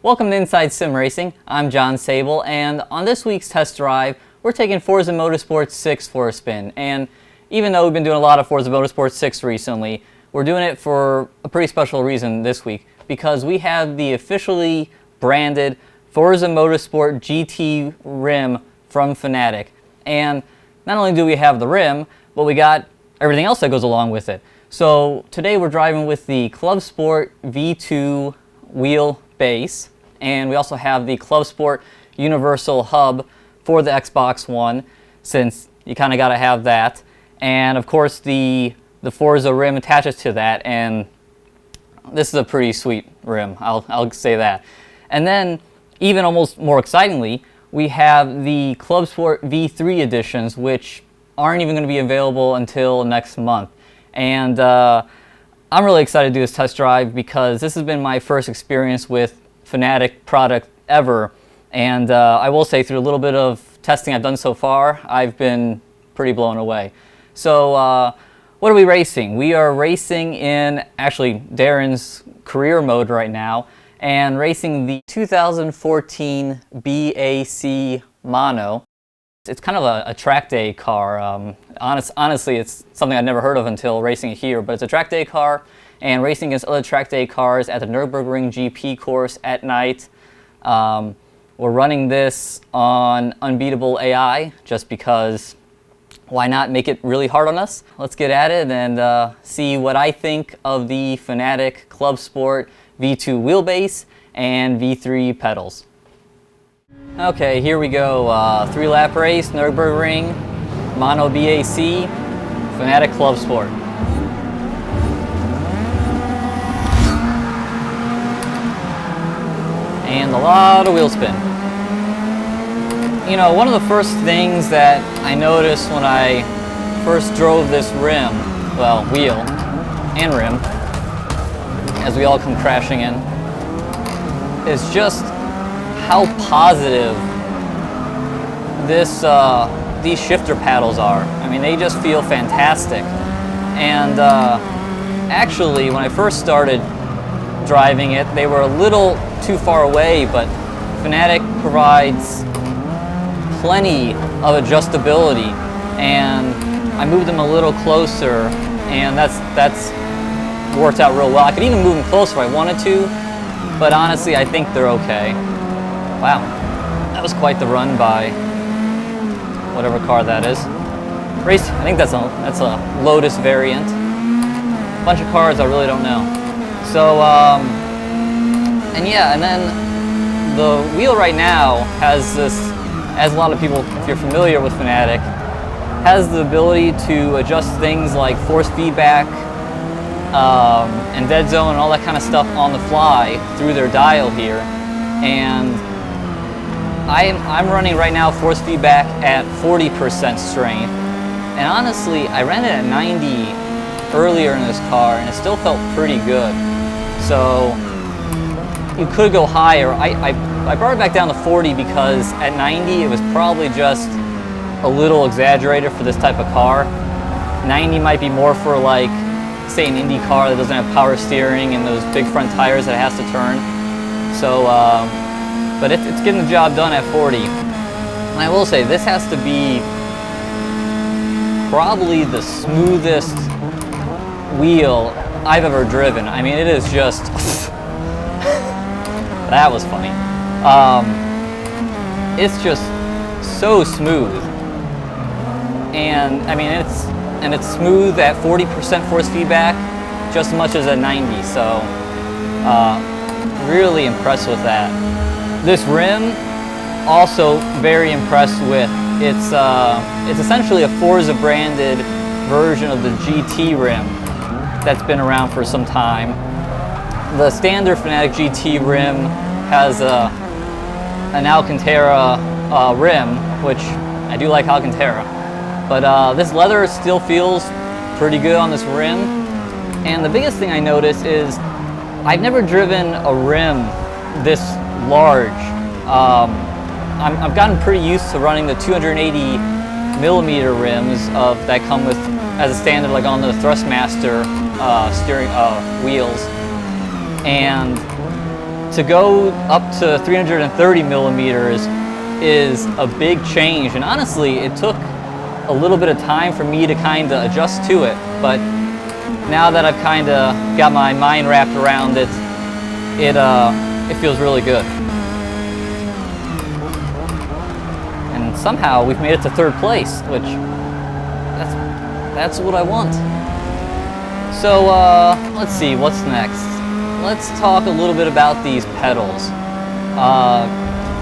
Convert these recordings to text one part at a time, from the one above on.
Welcome to Inside Sim Racing. I'm John Sable, and on this week's test drive, we're taking Forza Motorsport 6 for a spin. And even though we've been doing a lot of Forza Motorsport 6 recently, we're doing it for a pretty special reason this week, because we have the officially branded Forza Motorsport GT rim from Fanatec. And not only do we have the rim, but we got everything else that goes along with it. So today we're driving with the ClubSport V2 wheel base, and we also have the ClubSport Universal Hub for the Xbox One, since you kind of got to have that. And of course the Forza rim attaches to that, and this is a pretty sweet rim, I'll say that. And then, even almost more excitingly, we have the ClubSport V3 editions, which aren't even going to be available until next month. And I'm really excited to do this test drive because this has been my first experience with Fanatec product ever. And I will say, through a little bit of testing I've done so far, I've been pretty blown away. So what are we racing? We are racing in, actually, Darren's career mode right now, and racing the 2014 BAC Mono. It's kind of a track day car. Honestly, it's something I'd never heard of until racing it here, but it's a track day car, and racing against other track day cars at the Nurburgring GP course at night. We're running this on unbeatable AI, just because why not make it really hard on us? Let's get at it and see what I think of the Fanatec ClubSport V2 wheelbase and V3 pedals. Okay, here we go. 3-lap race, Nurburgring, Mono BAC, Fanatec ClubSport. And a lot of wheel spin. You know, one of the first things that I noticed when I first drove this rim, well, wheel and rim, as we all come crashing in, is just how positive these shifter paddles are. I mean, they just feel fantastic. And actually, when I first started driving it, they were a little too far away, but Fanatec provides plenty of adjustability, and I moved them a little closer, and that's worked out real well. I could even move them closer if I wanted to, but honestly, I think they're okay. Wow, that was quite the run by whatever car that is. Race, I think that's a Lotus variant. A bunch of cars I really don't know. So, and yeah, and then the wheel right now has this, as a lot of people, if you're familiar with Fanatec, has the ability to adjust things like force feedback and dead zone and all that kind of stuff on the fly through their dial here. And I'm running right now force feedback at 40% strength, and honestly, I ran it at 90 earlier in this car, and it still felt pretty good. So you could go higher. I brought it back down to 40 because at 90 it was probably just a little exaggerated for this type of car. 90 might be more for, like, say, an Indy car that doesn't have power steering and those big front tires that it has to turn. So, but it's getting the job done at 40. And I will say, this has to be probably the smoothest wheel I've ever driven. I mean, it is just that was funny. It's just so smooth, and I mean, it's smooth at 40% force feedback, just as much as at 90. So, really impressed with that. This rim, also very impressed with. It's essentially a Forza branded version of the GT rim that's been around for some time. The standard Fanatec GT rim has an Alcantara rim, which I do like Alcantara, but this leather still feels pretty good on this rim. And the biggest thing I noticed is I've never driven a rim this large. I've gotten pretty used to running the 280mm rims that come with as a standard, like on the Thrustmaster steering wheels. And to go up to 330 millimeters is a big change, and honestly it took a little bit of time for me to kind of adjust to it, but now that I've kind of got my mind wrapped around it, it feels really good. And somehow we've made it to third place, which that's what I want. So let's see, what's next? Let's talk a little bit about these pedals.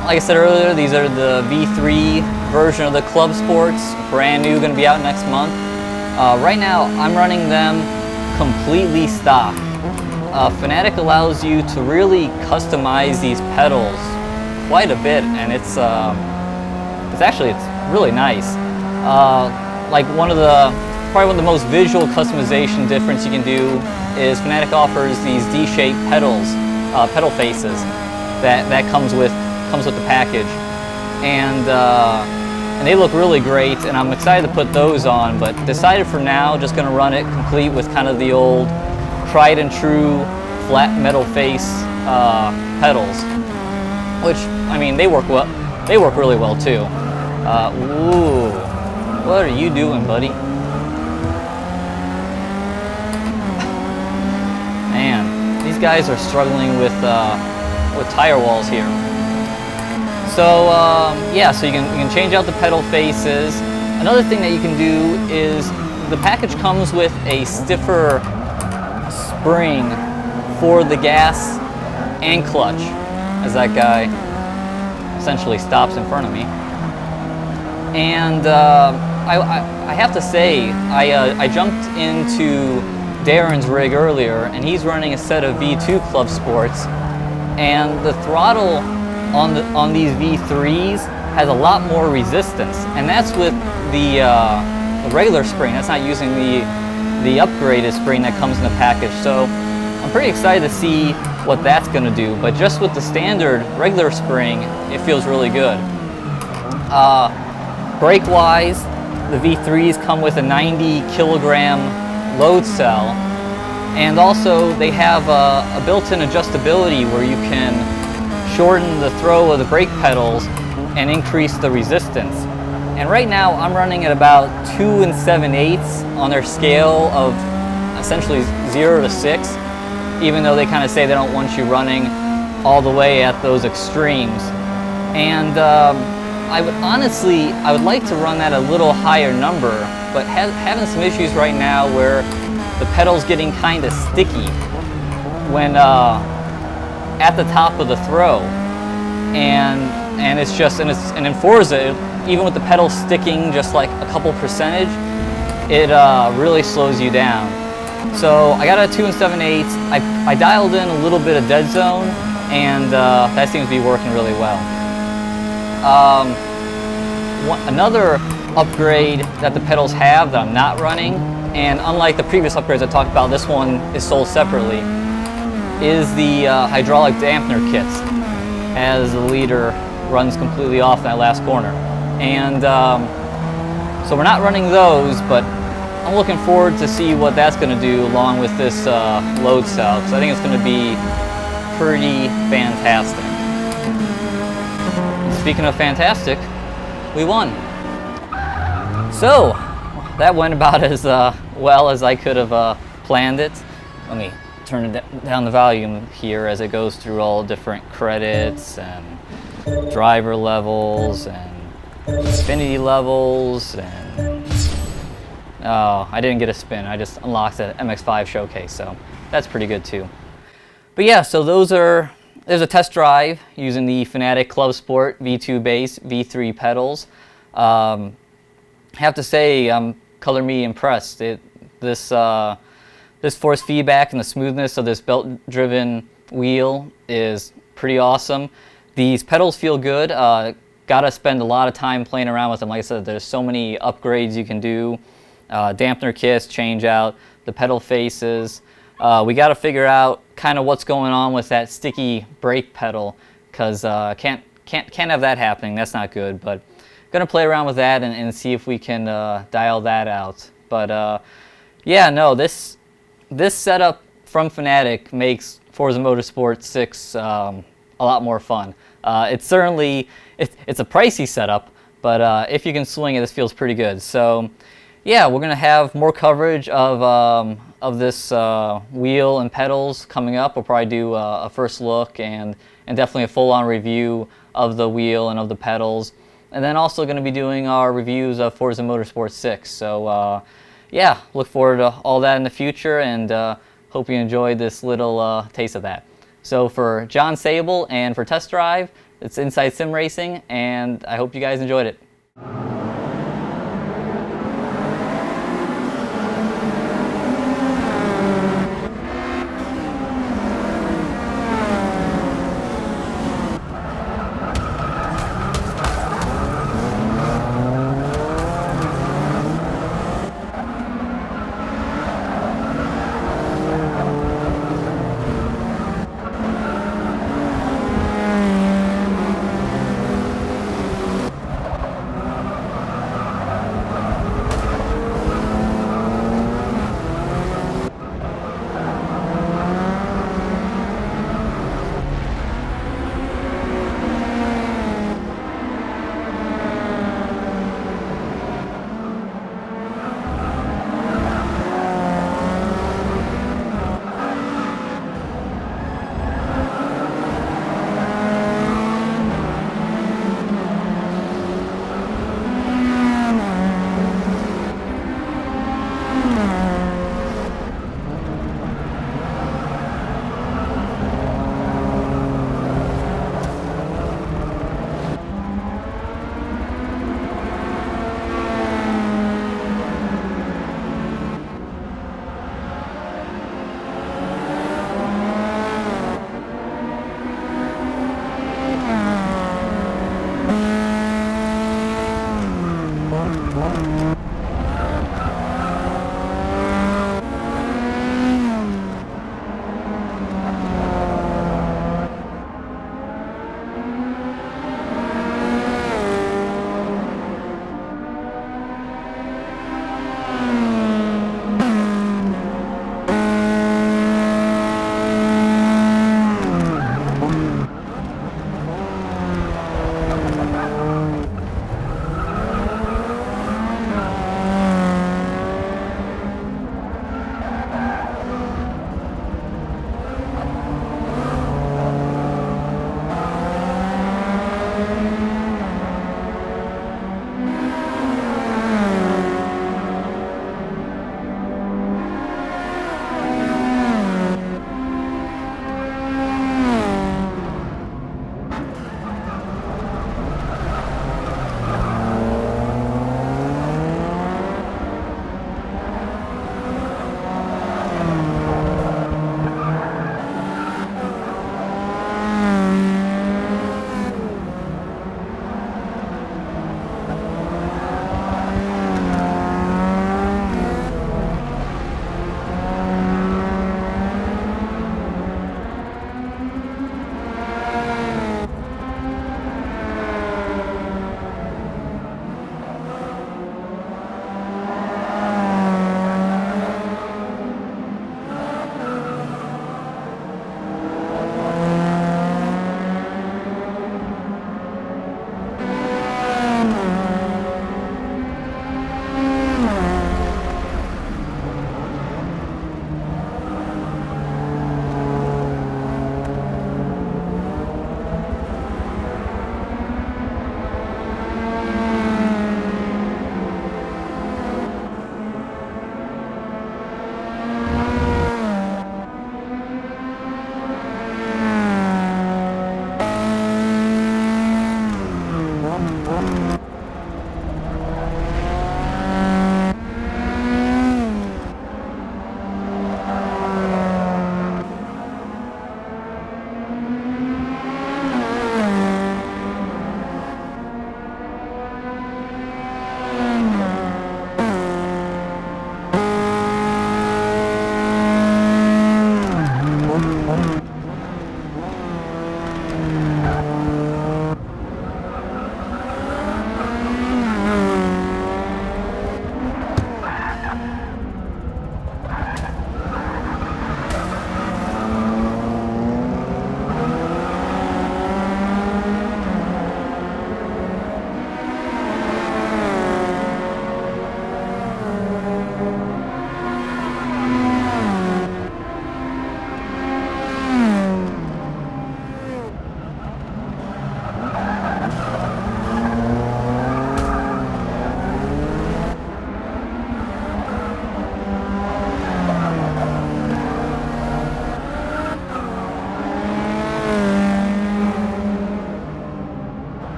Like I said earlier, these are the V3 version of the ClubSports, brand new, going to be out next month. Right now, I'm running them completely stock. Fanatec allows you to really customize these pedals quite a bit, and it's really nice. Like probably one of the most visual customization difference you can do is Fanatec offers these D-shaped pedals, pedal faces that comes with the package, and they look really great, and I'm excited to put those on, but decided for now just going to run it complete with kind of the old tried and true flat metal face pedals, which, I mean, they work well. They work really well too. Ooh, what are you doing, buddy? Man, these guys are struggling with tire walls here. So yeah, so you can change out the pedal faces. Another thing that you can do is the package comes with a stiffer spring for the gas and clutch, as that guy essentially stops in front of me. And I have to say, I jumped into Darren's rig earlier, and he's running a set of V2 ClubSports, and the throttle on these V3s has a lot more resistance, and that's with the regular spring. That's not using the upgraded spring that comes in the package. So I'm pretty excited to see what that's going to do, but just with the standard regular spring, it feels really good. Brake wise, the V3s come with a 90 kilogram load cell, and also they have a built-in adjustability where you can shorten the throw of the brake pedals and increase the resistance. And right now I'm running at about 2 7/8 on their scale of essentially 0 to 6, even though they kind of say they don't want you running all the way at those extremes. And I would like to run that a little higher number, but having some issues right now where the pedal's getting kind of sticky when at the top of the throw, and it's just, and in Forza, even with the pedal sticking just like a couple percentage, it really slows you down. So I got a 2 7/8. I dialed in a little bit of dead zone, and that seems to be working really well. Another upgrade that the pedals have that I'm not running, and unlike the previous upgrades I talked about, this one is sold separately, is the hydraulic dampener kits, as the leader runs completely off that last corner. And so we're not running those, but I'm looking forward to see what that's going to do along with this load cell, because I think it's going to be pretty fantastic. And speaking of fantastic, we won. So that went about as well as I could have planned it. Let me turn down the volume here as it goes through all different credits and driver levels and affinity levels, and oh, I didn't get a spin. I just unlocked the MX-5 showcase, so that's pretty good too. But yeah, so there's a test drive using the Fanatec ClubSport V2 base, V3 pedals. I have to say, I'm color me impressed. This force feedback and the smoothness of this belt-driven wheel is pretty awesome. These pedals feel good. Gotta spend a lot of time playing around with them. Like I said, there's so many upgrades you can do. Dampener kits, change out the pedal faces. We got to figure out kind of what's going on with that sticky brake pedal, because can't have that happening. That's not good. But gonna play around with that and see if we can dial that out. But yeah, no, this setup from Fanatec makes Forza Motorsport 6 a lot more fun. It's certainly, it's a pricey setup, but if you can swing it, this feels pretty good. So yeah, we're going to have more coverage of this wheel and pedals coming up. We'll probably do a first look and definitely a full-on review of the wheel and of the pedals. And then also going to be doing our reviews of Forza Motorsport 6. So yeah, look forward to all that in the future, and hope you enjoyed this little taste of that. So for John Sable and for Test Drive, it's Inside Sim Racing, and I hope you guys enjoyed it.